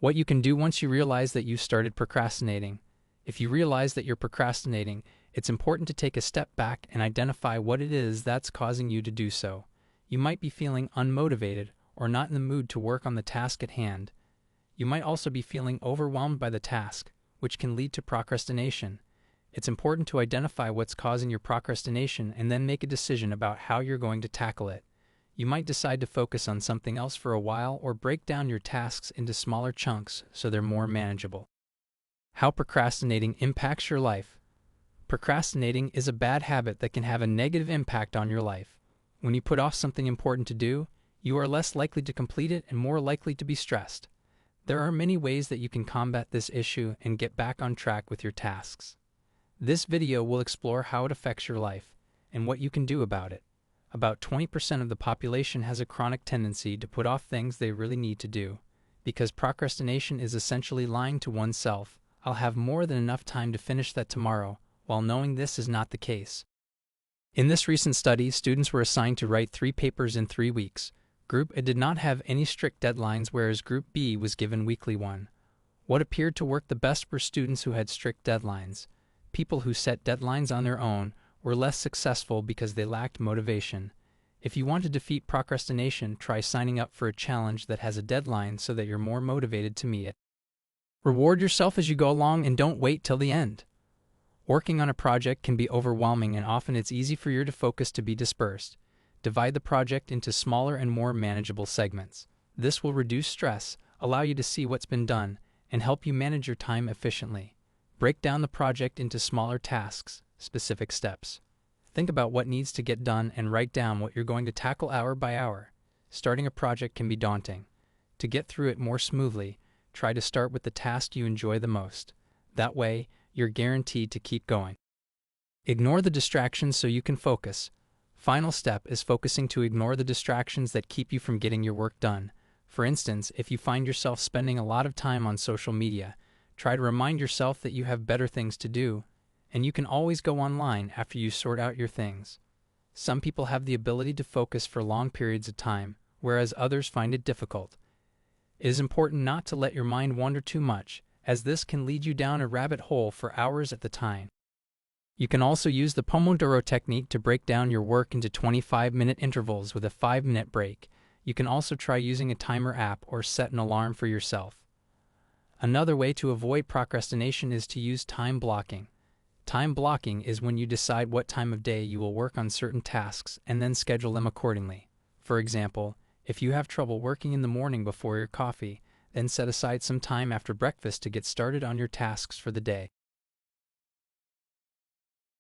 What you can do once you realize that you started procrastinating. If you realize that you're procrastinating, it's important to take a step back and identify what it is that's causing you to do so. You might be feeling unmotivated or not in the mood to work on the task at hand. You might also be feeling overwhelmed by the task, which can lead to procrastination. It's important to identify what's causing your procrastination and then make a decision about how you're going to tackle it. You might decide to focus on something else for a while or break down your tasks into smaller chunks so they're more manageable. How procrastinating impacts your life. Procrastinating is a bad habit that can have a negative impact on your life. When you put off something important to do, you are less likely to complete it and more likely to be stressed. There are many ways that you can combat this issue and get back on track with your tasks. This video will explore how it affects your life and what you can do about it. About 20% of the population has a chronic tendency to put off things they really need to do. Because procrastination is essentially lying to oneself, I'll have more than enough time to finish that tomorrow, while knowing this is not the case. In this recent study, students were assigned to write 3 papers in 3 weeks. Group A did not have any strict deadlines, whereas Group B was given weekly one. What appeared to work the best were students who had strict deadlines. People who set deadlines on their own were less successful because they lacked motivation. If you want to defeat procrastination, try signing up for a challenge that has a deadline so that you're more motivated to meet it. Reward yourself as you go along and don't wait till the end. Working on a project can be overwhelming and often it's easy for your focus to be dispersed. Divide the project into smaller and more manageable segments. This will reduce stress, allow you to see what's been done, and help you manage your time efficiently. Break down the project into smaller tasks, specific steps. Think about what needs to get done and write down what you're going to tackle hour by hour. Starting a project can be daunting. To get through it more smoothly, try to start with the task you enjoy the most. That way, you're guaranteed to keep going. Ignore the distractions so you can focus. Final step is focusing to ignore the distractions that keep you from getting your work done. For instance, if you find yourself spending a lot of time on social media, try to remind yourself that you have better things to do, and you can always go online after you sort out your things. Some people have the ability to focus for long periods of time, whereas others find it difficult. It is important not to let your mind wander too much, as this can lead you down a rabbit hole for hours at a time. You can also use the Pomodoro technique to break down your work into 25-minute intervals with a 5-minute break. You can also try using a timer app or set an alarm for yourself. Another way to avoid procrastination is to use time blocking. Time blocking is when you decide what time of day you will work on certain tasks and then schedule them accordingly. For example, if you have trouble working in the morning before your coffee, then set aside some time after breakfast to get started on your tasks for the day.